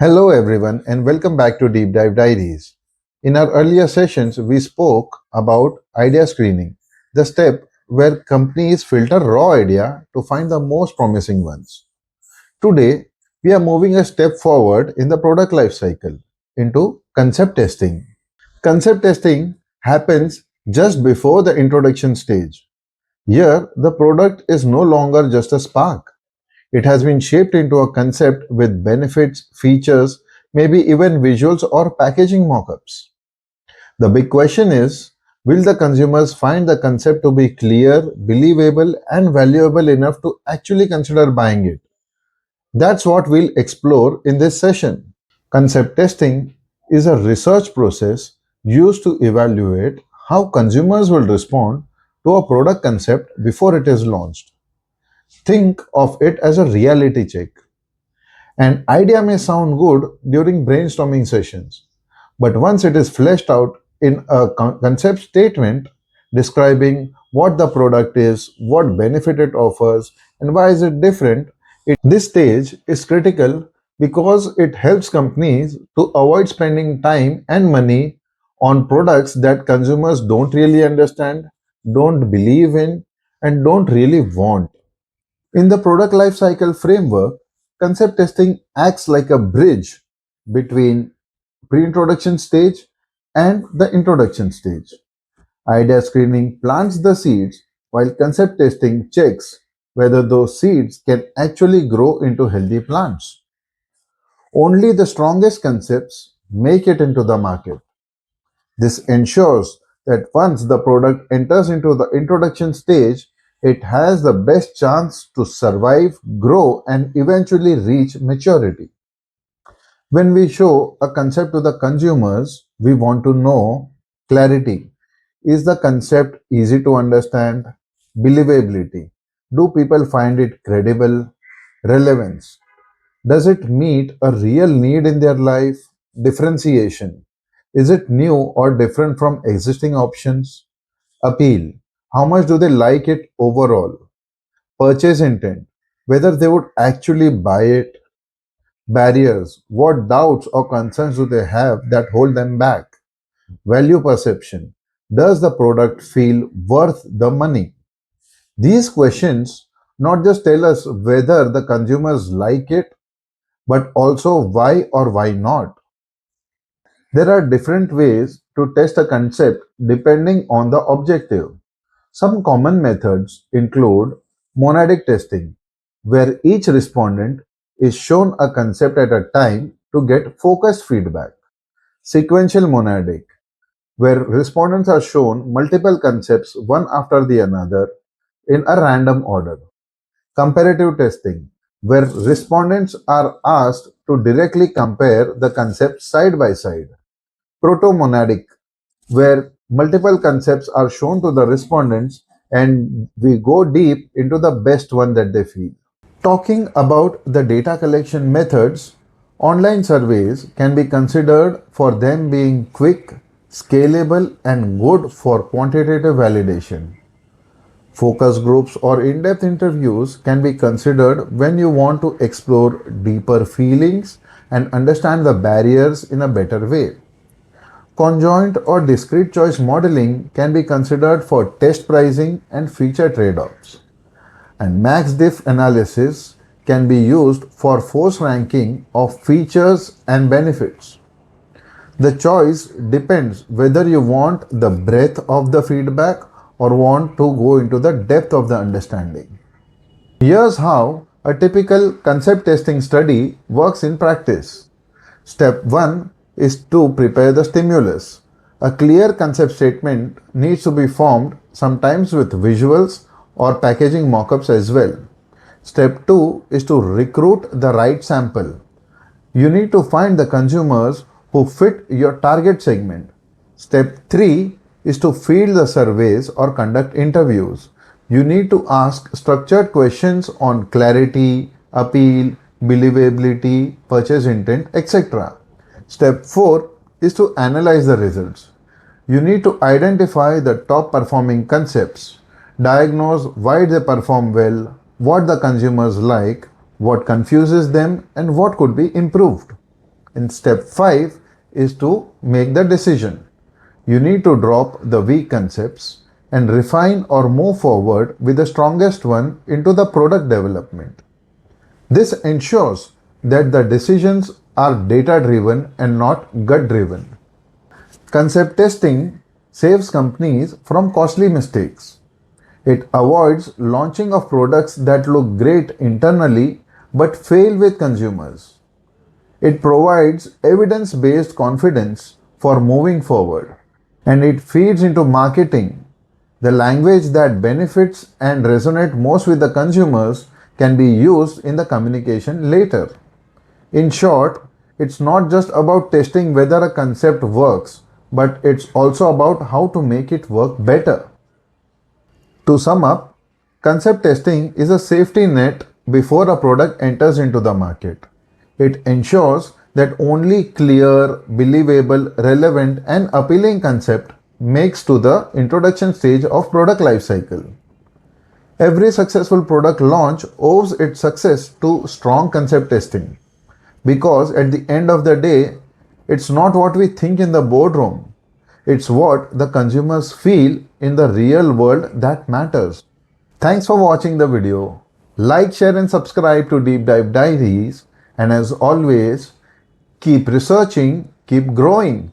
Hello, everyone, and welcome back to Deep Dive Diaries. In our earlier sessions, we spoke about idea screening, the step where companies filter raw idea to find the most promising ones. Today, we are moving a step forward in the product life cycle into concept testing. Concept testing happens just before the introduction stage. Here, the product is no longer just a spark. It has been shaped into a concept with benefits, features, maybe even visuals or packaging mockups. The big question is, will the consumers find the concept to be clear, believable, and valuable enough to actually consider buying it? That's what we'll explore in this session. Concept testing is a research process used to evaluate how consumers will respond to a product concept before it is launched. Think of it as a reality check. An idea may sound good during brainstorming sessions, but once it is fleshed out in a concept statement describing what the product is, what benefit it offers, and why is it different, this stage is critical because it helps companies to avoid spending time and money on products that consumers don't really understand, don't believe in, and don't really want. In the product lifecycle framework, concept testing acts like a bridge between pre-introduction stage and the introduction stage. Idea screening plants the seeds while concept testing checks whether those seeds can actually grow into healthy plants. Only the strongest concepts make it into the market. This ensures that once the product enters into the introduction stage, it has the best chance to survive, grow, and eventually reach maturity. When we show a concept to the consumers, we want to know clarity. Is the concept easy to understand? Believability. Do people find it credible? Relevance. Does it meet a real need in their life? Differentiation. Is it new or different from existing options? Appeal. How much do they like it overall? Purchase intent. Whether they would actually buy it. Barriers. What doubts or concerns do they have that hold them back? Value perception. Does the product feel worth the money? These questions not just tell us whether the consumers like it, but also why or why not. There are different ways to test a concept depending on the objective. Some common methods include monadic testing, where each respondent is shown a concept at a time to get focused feedback. Sequential monadic, where respondents are shown multiple concepts one after the another in a random order. Comparative testing, where respondents are asked to directly compare the concepts side by side. Proto-monadic, where multiple concepts are shown to the respondents and we go deep into the best one that they feel. Talking about the data collection methods, online surveys can be considered for them being quick, scalable, and good for quantitative validation. Focus groups or in depth interviews can be considered when you want to explore deeper feelings and understand the barriers in a better way. Conjoint or discrete choice modeling can be considered for test pricing and feature trade offs. And max diff analysis can be used for force ranking of features and benefits. The choice depends whether you want the breadth of the feedback or want to go into the depth of the understanding. Here's how a typical concept testing study works in practice. Step 1 is to prepare the stimulus. A clear concept statement needs to be formed, sometimes with visuals or packaging mockups as well. Step 2 is to recruit the right sample. You need to find the consumers who fit your target segment. Step 3 is to field the surveys or conduct interviews. You need to ask structured questions on clarity, appeal, believability, purchase intent, etc. Step 4 is to analyze the results. You need to identify the top performing concepts, diagnose why they perform well, what the consumers like, what confuses them, and what could be improved. In step 5 is to make the decision. You need to drop the weak concepts and refine or move forward with the strongest one into the product development. This ensures that the decisions are data driven and not gut driven. Concept testing saves companies from costly mistakes. It avoids launching of products that look great internally but fail with consumers. It provides evidence based confidence for moving forward. And it feeds into marketing. The language that benefits and resonate most with the consumers can be used in the communication later. In short, it's not just about testing whether a concept works, but it's also about how to make it work better. To sum up, concept testing is a safety net before a product enters into the market. It ensures that only clear, believable, relevant and appealing concept makes to the introduction stage of product lifecycle. Every successful product launch owes its success to strong concept testing because at the end of the day, it's not what we think in the boardroom. It's what the consumers feel in the real world that matters. Thanks for watching the video. Like, share and subscribe to Deep Dive Diaries. And as always, keep researching, keep growing.